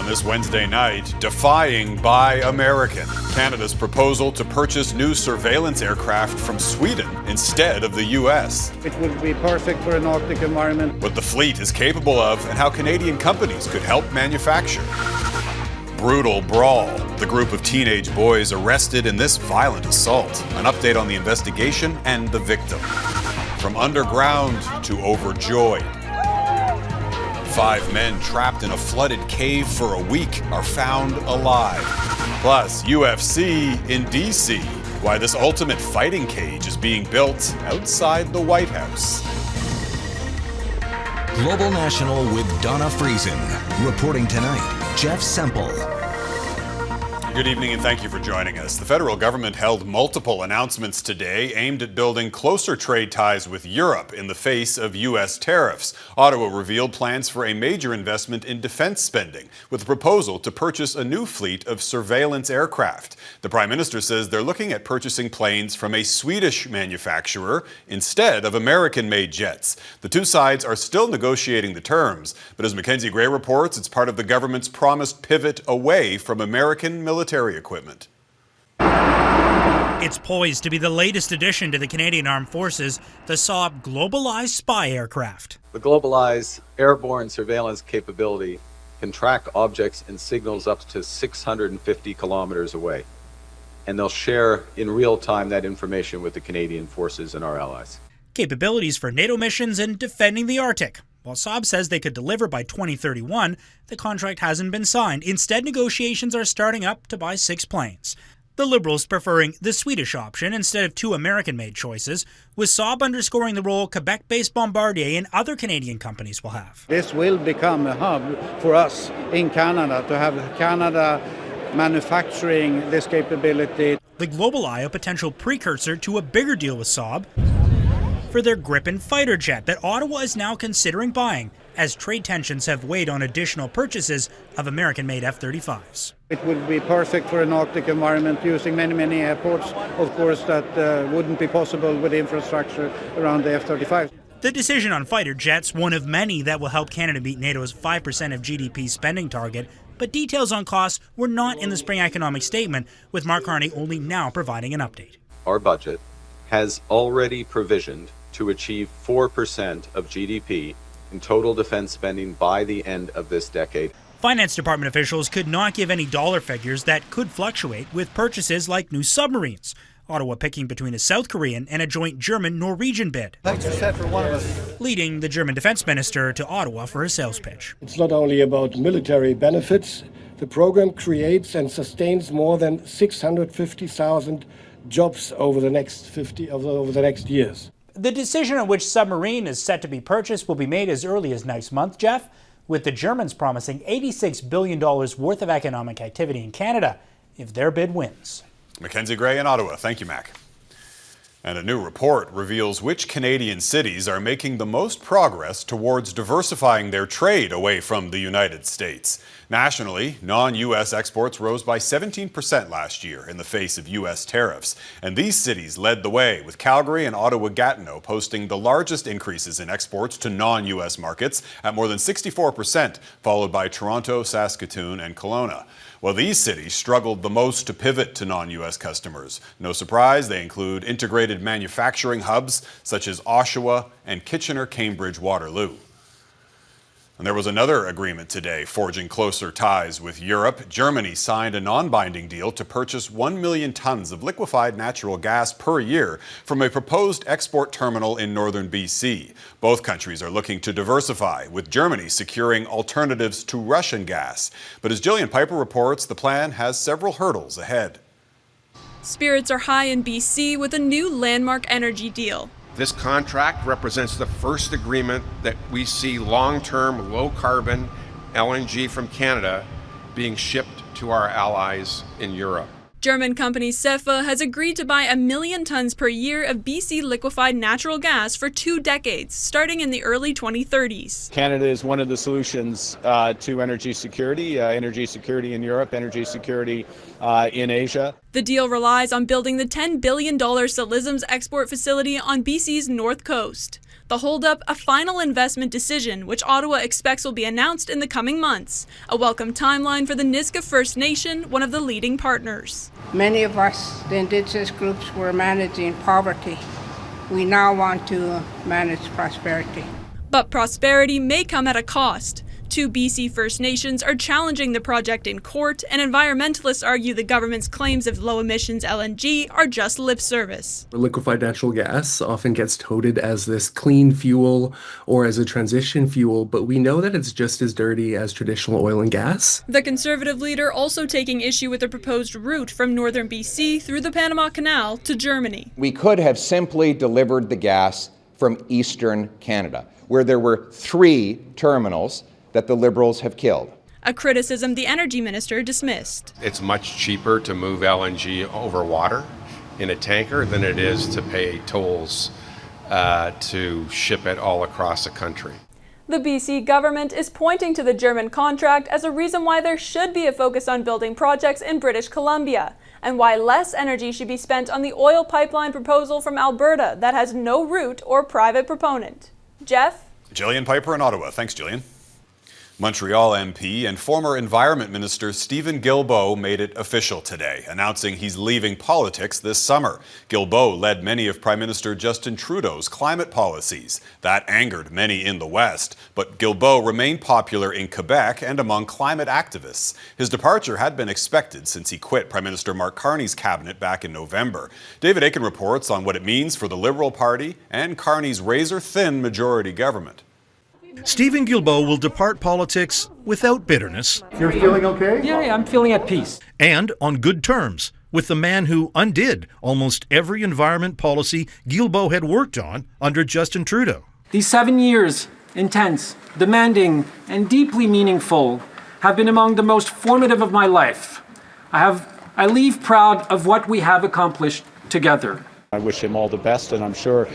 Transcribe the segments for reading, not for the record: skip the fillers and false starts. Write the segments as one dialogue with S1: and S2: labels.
S1: this Wednesday night, defying Buy American, Canada's proposal to purchase new surveillance aircraft from Sweden instead of the U.S.
S2: It would be perfect for an Arctic environment.
S1: What the fleet is capable of and how Canadian companies could help manufacture. Brutal brawl. The group of teenage boys arrested in this violent assault. An update on the investigation and the victim. From underground to overjoyed. 5 men trapped in a flooded cave for a week are found alive. Plus, UFC in D.C. Why this ultimate fighting cage is being built outside the White House.
S3: Global National with Donna Friesen. Reporting tonight, Jeff Semple.
S1: Good evening and thank you for joining us. The federal government held multiple announcements today aimed at building closer trade ties with Europe in the face of U.S. tariffs. Ottawa revealed plans for a major investment in defense spending with a proposal to purchase a new fleet of surveillance aircraft. The Prime Minister says they're looking at purchasing planes from a Swedish manufacturer instead of American-made jets. The two sides are still negotiating the terms, but as Mackenzie Gray reports, it's part of the government's promised pivot away from American military equipment.
S4: It's poised to be the latest addition to the Canadian Armed Forces, the Saab Globalized Spy Aircraft.
S5: The Globalized airborne surveillance capability can track objects and signals up to 650 kilometers away, and they'll share in real time that information with the Canadian forces and our allies.
S4: Capabilities for NATO missions and defending the Arctic. While Saab says they could deliver by 2031, the contract hasn't been signed. Instead, negotiations are starting up to buy 6 planes. The Liberals preferring the Swedish option instead of 2 American-made choices, with Saab underscoring the role Quebec-based Bombardier and other Canadian companies will have.
S2: This will become a hub for us in Canada to have Canada manufacturing this capability.
S4: The Global Eye, a potential precursor to a bigger deal with Saab for their Gripen fighter jet that Ottawa is now considering buying, as trade tensions have weighed on additional purchases of American-made F-35s.
S2: It would be perfect for an Arctic environment, using many airports. Of course, that wouldn't be possible with the infrastructure around the F-35.
S4: The decision on fighter jets, one of many that will help Canada meet NATO's 5% of GDP spending target, but details on costs were not in the spring economic statement, with Mark Carney only now providing an update.
S5: Our budget has already provisioned to achieve 4% of GDP in total defense spending by the end of this decade.
S4: Finance Department officials could not give any dollar figures that could fluctuate with purchases like new submarines. Ottawa picking between a South Korean and a joint German-Norwegian bid.
S2: Thanks for one of us.
S4: Leading the German defense minister to Ottawa for a sales pitch.
S6: It's not only about military benefits. The program creates and sustains more than 650,000 jobs over the next years.
S4: The decision on which submarine is set to be purchased will be made as early as next month, Jeff, with the Germans promising $86 billion worth of economic activity in Canada if their bid wins.
S1: Mackenzie Gray in Ottawa. Thank you, Mac. And a new report reveals which Canadian cities are making the most progress towards diversifying their trade away from the United States. Nationally, non-U.S. exports rose by 17% last year in the face of U.S. tariffs. And these cities led the way, with Calgary and Ottawa-Gatineau posting the largest increases in exports to non-U.S. markets at more than 64%, followed by Toronto, Saskatoon, and Kelowna. Well, these cities struggled the most to pivot to non-U.S. customers. No surprise, they include integrated manufacturing hubs such as Oshawa and Kitchener-Cambridge-Waterloo. And there was another agreement today forging closer ties with Europe. Germany signed a non-binding deal to purchase 1 million tons of liquefied natural gas per year from a proposed export terminal in northern BC. Both countries are looking to diversify, with Germany securing alternatives to Russian gas. But as Jillian Piper reports, the plan has several hurdles ahead.
S7: Spirits are high in BC with a new landmark energy deal.
S8: This contract represents the first agreement that we see long-term, low-carbon LNG from Canada being shipped to our allies in Europe.
S7: German company Cefa has agreed to buy 1 million tons per year of BC liquefied natural gas for 2 decades, starting in the early 2030s.
S9: Canada is one of the solutions to energy security in Europe, energy security in Asia.
S7: The deal relies on building the $10 billion Silizum's export facility on BC's north coast. The holdup, a final investment decision, which Ottawa expects will be announced in the coming months. A welcome timeline for the Nisga'a First Nation, one of the leading partners.
S10: Many of us, the Indigenous groups, were managing poverty. We now want to manage prosperity.
S7: But prosperity may come at a cost. 2 BC First Nations are challenging the project in court, and environmentalists argue the government's claims of low-emissions LNG are just lip service.
S11: Liquefied natural gas often gets touted as this clean fuel or as a transition fuel, but we know that it's just as dirty as traditional oil and gas.
S7: The Conservative leader also taking issue with the proposed route from northern BC through the Panama Canal to Germany.
S12: We could have simply delivered the gas from eastern Canada, where there were 3 terminals that the Liberals have killed.
S7: A criticism the energy minister dismissed.
S8: It's much cheaper to move LNG over water in a tanker than it is to pay tolls to ship it all across the country.
S7: The BC government is pointing to the German contract as a reason why there should be a focus on building projects in British Columbia, and why less energy should be spent on the oil pipeline proposal from Alberta that has no route or private proponent. Jeff?
S1: Jillian Piper in Ottawa. Thanks, Jillian. Montreal MP and former Environment Minister Steven Guilbeault made it official today, announcing he's leaving politics this summer. Guilbeault led many of Prime Minister Justin Trudeau's climate policies. That angered many in the West, but Guilbeault remained popular in Quebec and among climate activists. His departure had been expected since he quit Prime Minister Mark Carney's cabinet back in November. David Akin reports on what it means for the Liberal Party and Carney's razor-thin majority government.
S13: Steven Guilbeault will depart politics without bitterness.
S14: You're feeling okay?
S15: Yeah, I'm feeling at peace.
S13: And on good terms with the man who undid almost every environment policy Guilbeault had worked on under Justin Trudeau.
S15: These 7 years, intense, demanding, and deeply meaningful, have been among the most formative of my life. I leave proud of what we have accomplished together.
S9: I wish him all the best, and I'm sure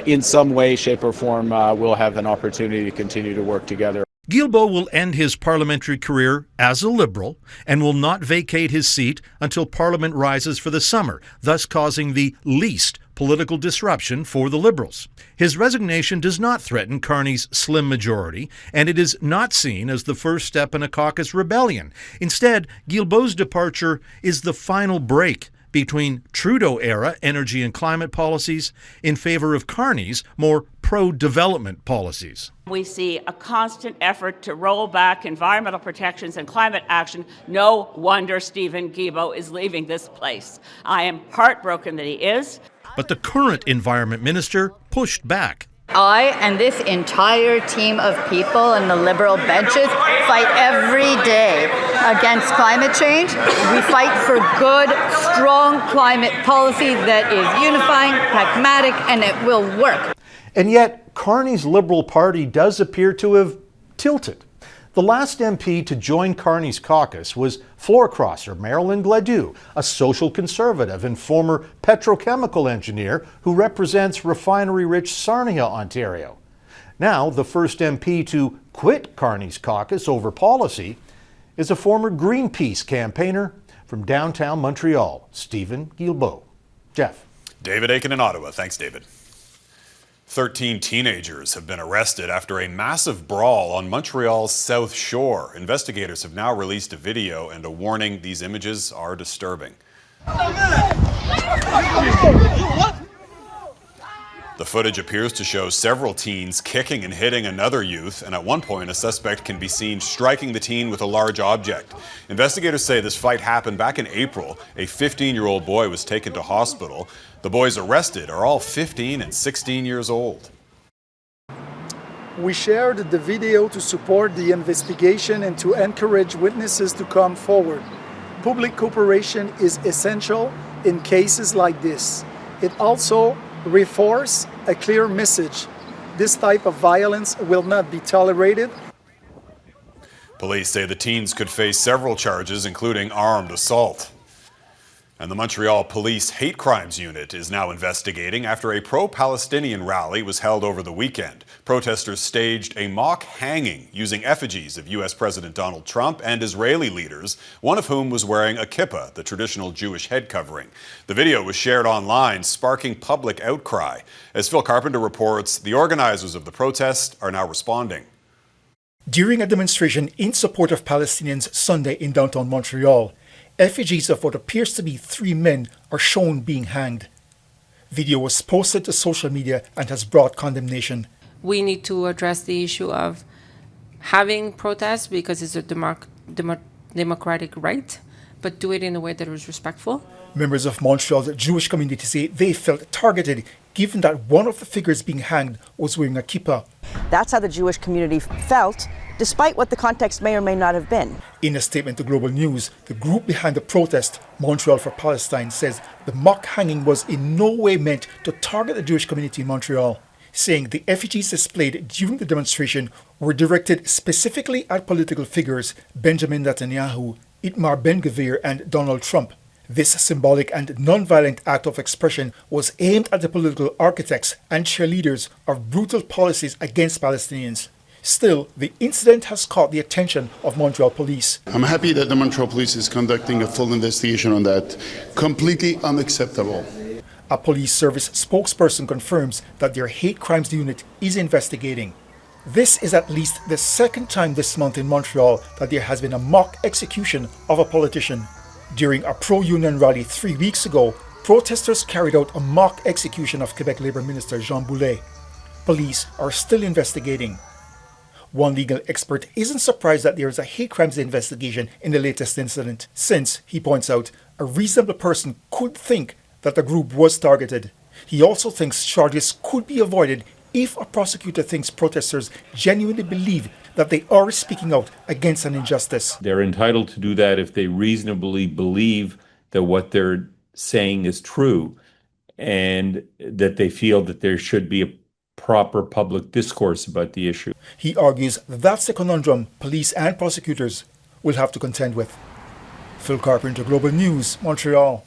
S9: in some way, shape, or form we'll have an opportunity to continue to work together.
S13: Guilbeault will end his parliamentary career as a Liberal and will not vacate his seat until Parliament rises for the summer, thus causing the least political disruption for the Liberals. His resignation does not threaten Carney's slim majority, and it is not seen as the first step in a caucus rebellion. Instead, Guilbeault's departure is the final break between Trudeau-era energy and climate policies in favor of Carney's more pro-development policies.
S16: We see a constant effort to roll back environmental protections and climate action. No wonder Steven Guilbeault is leaving this place. I am heartbroken that he is.
S13: But the current environment minister pushed back.
S17: I and this entire team of people in the Liberal benches fight every day against climate change. We fight for good, strong climate policy that is unifying, pragmatic, and it will work.
S18: And yet, Carney's Liberal Party does appear to have tilted. The last MP to join Carney's caucus was floor crosser Marilyn Gladue, a social conservative and former petrochemical engineer who represents refinery-rich Sarnia, Ontario. Now, the first MP to quit Carney's caucus over policy is a former Greenpeace campaigner from downtown Montreal, Steven Guilbeault. Jeff.
S1: David Akin in Ottawa. Thanks, David. 13 teenagers have been arrested after a massive brawl on Montreal's South Shore. Investigators have now released a video and a warning these images are disturbing. The footage appears to show several teens kicking and hitting another youth, and at one point a suspect can be seen striking the teen with a large object. Investigators say this fight happened back in April. A 15-year-old boy was taken to hospital. The boys arrested are all 15 and 16 years old.
S19: We shared the video to support the investigation and to encourage witnesses to come forward. Public cooperation is essential in cases like this. It also reinforces a clear message. This type of violence will not be tolerated.
S1: Police say the teens could face several charges, including armed assault. And the Montreal Police Hate Crimes Unit is now investigating after a pro-Palestinian rally was held over the weekend. Protesters staged a mock hanging using effigies of U.S. President Donald Trump and Israeli leaders, one of whom was wearing a kippah, the traditional Jewish head covering. The video was shared online, sparking public outcry. As Phil Carpenter reports, the organizers of the protest are now responding.
S14: During a demonstration in support of Palestinians Sunday in downtown Montreal, effigies of what appears to be 3 men are shown being hanged. Video was posted to social media and has brought condemnation.
S20: We need to address the issue of having protests because it's a democratic right, but do it in a way that is respectful.
S14: Members of Montreal's Jewish community say they felt targeted given that one of the figures being hanged was wearing a kippah.
S21: That's how the Jewish community felt, despite what the context may or may not have been.
S14: In a statement to Global News, the group behind the protest, Montreal for Palestine, says the mock hanging was in no way meant to target the Jewish community in Montreal, saying the effigies displayed during the demonstration were directed specifically at political figures Benjamin Netanyahu, Itamar Ben-Gvir and Donald Trump. This symbolic and non-violent act of expression was aimed at the political architects and cheerleaders of brutal policies against Palestinians. Still, the incident has caught the attention of Montreal police.
S22: I'm happy that the Montreal police is conducting a full investigation on that. Completely unacceptable.
S14: A police service spokesperson confirms that their hate crimes unit is investigating. This is at least the second time this month in Montreal that there has been a mock execution of a politician. During a pro-union rally 3 weeks ago, protesters carried out a mock execution of Quebec Labour Minister Jean Boulet. Police are still investigating. One legal expert isn't surprised that there is a hate crimes investigation in the latest incident, since, he points out, a reasonable person could think that the group was targeted. He also thinks charges could be avoided if a prosecutor thinks protesters genuinely believe that they are speaking out against an injustice.
S23: They're entitled to do that if they reasonably believe that what they're saying is true and that they feel that there should be a proper public discourse about the issue.
S14: He argues that's the conundrum police and prosecutors will have to contend with. Phil Carpenter, Global News, Montreal.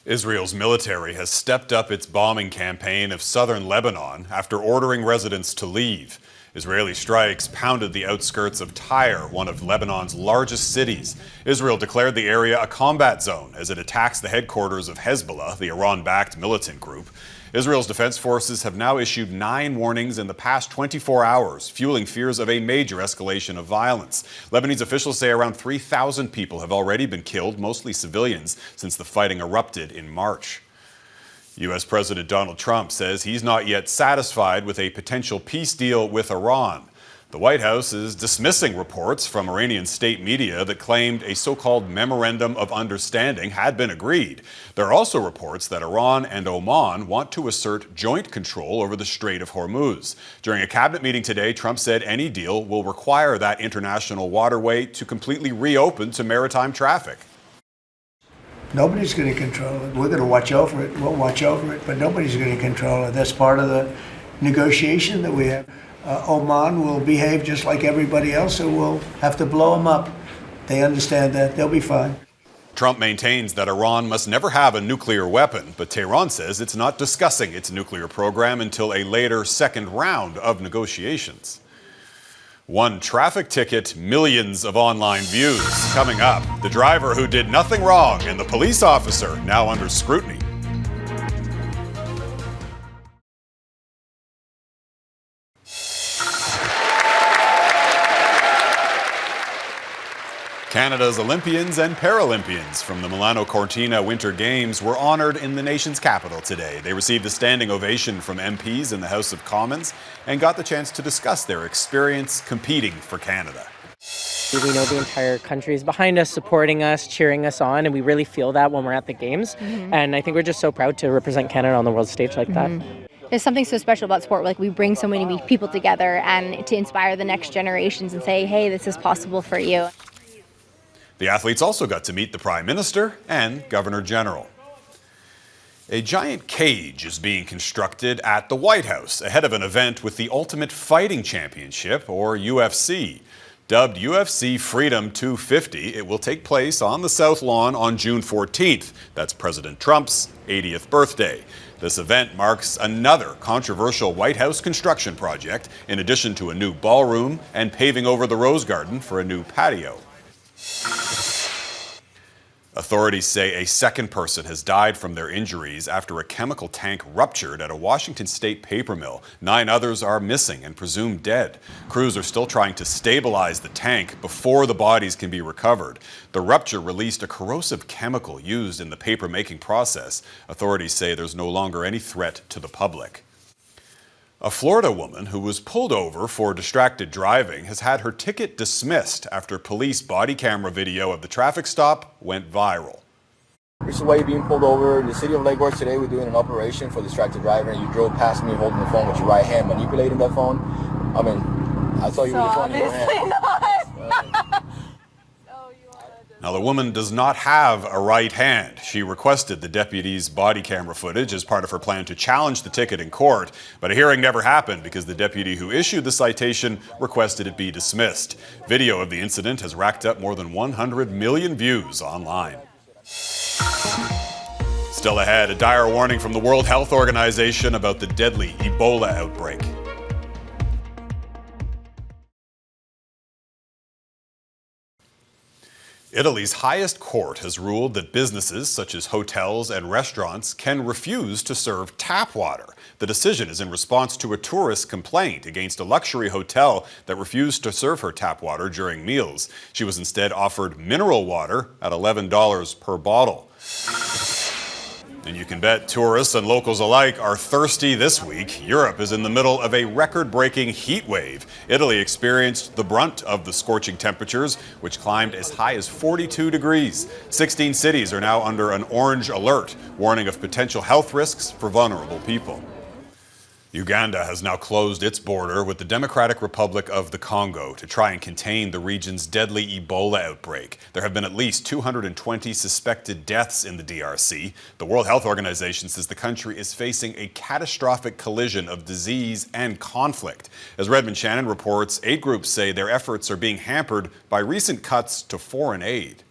S1: Israel's military has stepped up its bombing campaign of southern Lebanon after ordering residents to leave. Israeli strikes pounded the outskirts of Tyre, one of Lebanon's largest cities. Israel declared the area a combat zone as it attacks the headquarters of Hezbollah, the Iran-backed militant group. Israel's defense forces have now issued 9 warnings in the past 24 hours, fueling fears of a major escalation of violence. Lebanese officials say around 3,000 people have already been killed, mostly civilians, since the fighting erupted in March. U.S. President Donald Trump says he's not yet satisfied with a potential peace deal with Iran. The White House is dismissing reports from Iranian state media that claimed a so-called memorandum of understanding had been agreed. There are also reports that Iran and Oman want to assert joint control over the Strait of Hormuz. During a cabinet meeting today, Trump said any deal will require that international waterway to completely reopen to maritime traffic.
S24: Nobody's going to control it. We're going to watch over it. We'll watch over it, but nobody's going to control it. That's part of the negotiation that we have. Oman will behave just like everybody else, so we'll have to blow them up. They understand that. They'll be fine.
S1: Trump maintains that Iran must never have a nuclear weapon, but Tehran says it's not discussing its nuclear program until a later second round of negotiations. One traffic ticket, millions of online views. Coming up, the driver who did nothing wrong and the police officer now under scrutiny. Canada's Olympians and Paralympians from the Milano Cortina Winter Games were honored in the nation's capital today. They received a standing ovation from MPs in the House of Commons and got the chance to discuss their experience competing for Canada.
S25: We know the entire country is behind us, supporting us, cheering us on, and we really feel that when we're at the Games. And I think we're just so proud to represent Canada on the world stage like that.
S26: There's something so special about sport. Like, we bring so many people together and to inspire the next generations and say, hey, this is possible for you.
S1: The athletes also got to meet the Prime Minister and Governor General. A giant cage is being constructed at the White House ahead of an event with the Ultimate Fighting Championship, or UFC. Dubbed UFC Freedom 250, it will take place on the South Lawn on June 14th. That's President Trump's 80th birthday. This event marks another controversial White House construction project, in addition to a new ballroom and paving over the Rose Garden for a new patio. Authorities say a second person has died from their injuries after a chemical tank ruptured at a Washington state paper mill. 9 others are missing and presumed dead. Crews are still trying to stabilize the tank before the bodies can be recovered. The rupture released a corrosive chemical used in the paper making process. Authorities say there's no longer any threat to the public. A Florida woman who was pulled over for distracted driving has had her ticket dismissed after police body camera video of the traffic stop went viral.
S2: This is why you're being pulled over. The city of Lake Worth today, we're doing an operation for distracted driving. You drove past me holding the phone with your right hand, manipulating that phone. I mean, I saw you with your phone in your hand.
S1: Now, the woman does not have a right hand. She requested the deputy's body camera footage as part of her plan to challenge the ticket in court, but a hearing never happened because the deputy who issued the citation requested it be dismissed. Video of the incident has racked up more than 100 million views online. Still ahead, a dire warning from the World Health Organization about the deadly Ebola outbreak. Italy's highest court has ruled that businesses such as hotels and restaurants can refuse to serve tap water. The decision is in response to a tourist complaint against a luxury hotel that refused to serve her tap water during meals. She was instead offered mineral water at $11 per bottle. And you can bet tourists and locals alike are thirsty this week. Europe is in the middle of a record-breaking heat wave. Italy experienced the brunt of the scorching temperatures, which climbed as high as 42 degrees. 16 cities are now under an orange alert, warning of potential health risks for vulnerable people. Uganda has now closed its border with the Democratic Republic of the Congo to try and contain the region's deadly Ebola outbreak. There have been at least 220 suspected deaths in the DRC. The World Health Organization says the country is facing a catastrophic collision of disease and conflict. As Redmond Shannon reports, aid groups say their efforts are being hampered by recent cuts to foreign aid.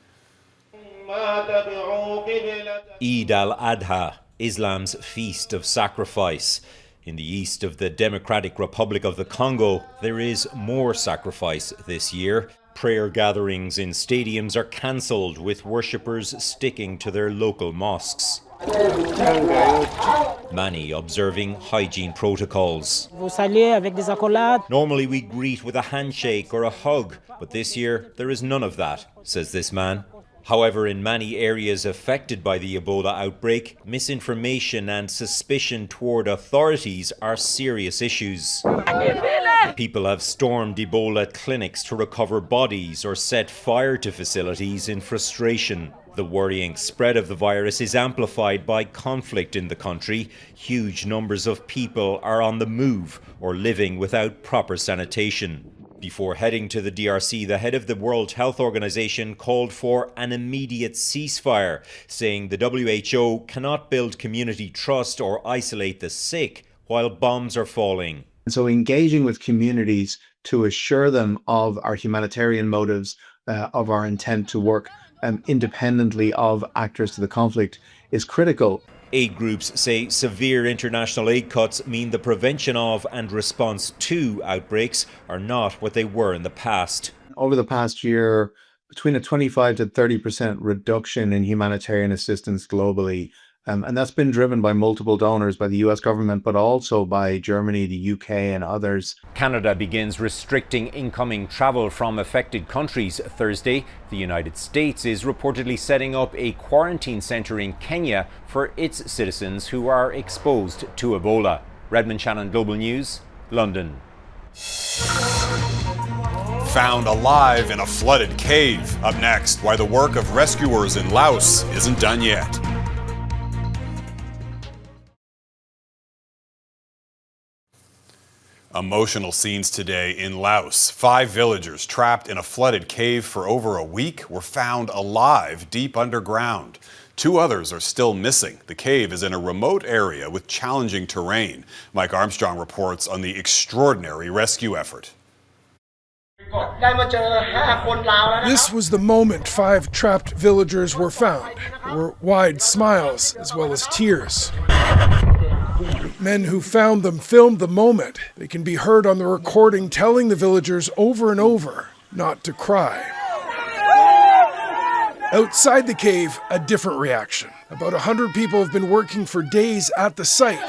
S3: Eid al-Adha, Islam's feast of sacrifice. In the east of the Democratic Republic of the Congo, there is more sacrifice this year. Prayer gatherings in stadiums are cancelled, with worshippers sticking to their local mosques. Many observing hygiene protocols. Normally we greet with a handshake or a hug, but this year there is none of that, says this man. However, in many areas affected by the Ebola outbreak, misinformation and suspicion toward authorities are serious issues. People have stormed Ebola clinics to recover bodies or set fire to facilities in frustration. The worrying spread of the virus is amplified by conflict in the country. Huge numbers of people are on the move or living without proper sanitation. Before heading to the DRC, the head of the World Health Organization called for an immediate ceasefire, saying the WHO cannot build community trust or isolate the sick while bombs are falling.
S4: So engaging with communities to assure them of our humanitarian motives, of our intent to work independently of actors to the conflict is critical.
S3: Aid groups say severe international aid cuts mean the prevention of and response to outbreaks are not what they were in the past.
S4: Over the past year, between a 25 to 30% reduction in humanitarian assistance globally. And that's been driven by multiple donors, by the US government, but also by Germany, the UK and others.
S3: Canada begins restricting incoming travel from affected countries Thursday. The United States is reportedly setting up a quarantine centre in Kenya for its citizens who are exposed to Ebola. Redmond Shannon, Global News, London.
S1: Found alive in a flooded cave. Up next, why the work of rescuers in Laos isn't done yet. Emotional scenes today in Laos. 5 villagers trapped in a flooded cave for over a week were found alive deep underground. 2 others are still missing. The cave is in a remote area with challenging terrain. Mike Armstrong reports on the extraordinary rescue effort.
S5: This was the moment 5 trapped villagers were found. There were wide smiles as well as tears. Men who found them filmed the moment. They can be heard on the recording telling the villagers over and over not to cry. Outside the cave, a different reaction. About 100 people have been working for days at the site,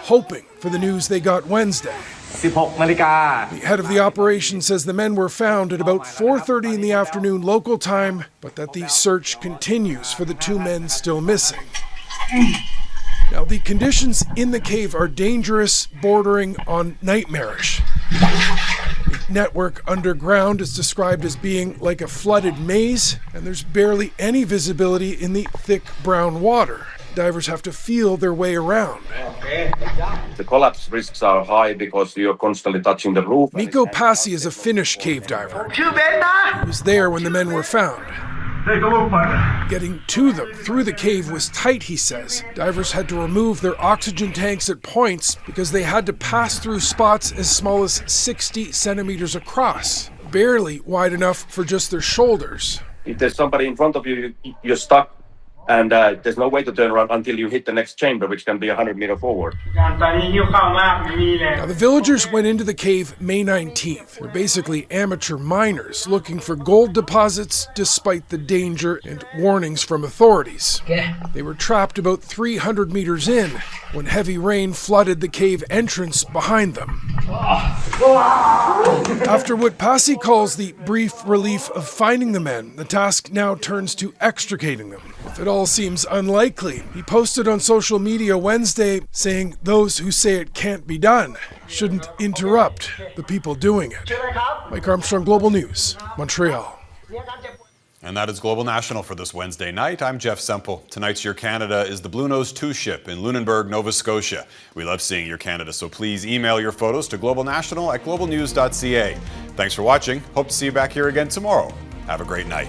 S5: hoping for the news they got Wednesday. The head of the operation says the men were found at about 4:30 in the afternoon local time, but that the search continues for the 2 men still missing. Now, the conditions in the cave are dangerous, bordering on nightmarish. The network underground is described as being like a flooded maze, and there's barely any visibility in the thick brown water. Divers have to feel their way around.
S6: The collapse risks are high because you're constantly touching the roof.
S5: Mikko Pasi is a Finnish cave diver. He was there when the men were found. Getting to them through the cave was tight, he says. Divers had to remove their oxygen tanks at points because they had to pass through spots as small as 60 centimeters across, barely wide enough for just their shoulders.
S6: If there's somebody in front of you, you're stuck. And there's no way to turn around until you hit the next chamber, which can be 100 meters forward.
S5: Now, the villagers went into the cave May 19th. They're basically amateur miners looking for gold deposits despite the danger and warnings from authorities. They were trapped about 300 meters in when heavy rain flooded the cave entrance behind them. After what Pasi calls the brief relief of finding the men, the task now turns to extricating them. If it all seems unlikely, he posted on social media Wednesday saying those who say it can't be done shouldn't interrupt the people doing it. Mike Armstrong, Global News, Montreal.
S1: And that is Global National for this Wednesday night. I'm Jeff Semple. Tonight's Your Canada is the Blue Nose 2 ship in Lunenburg, Nova Scotia. We love seeing Your Canada, so please email your photos to globalnational@globalnews.ca. Thanks for watching. Hope to see you back here again tomorrow. Have a great night.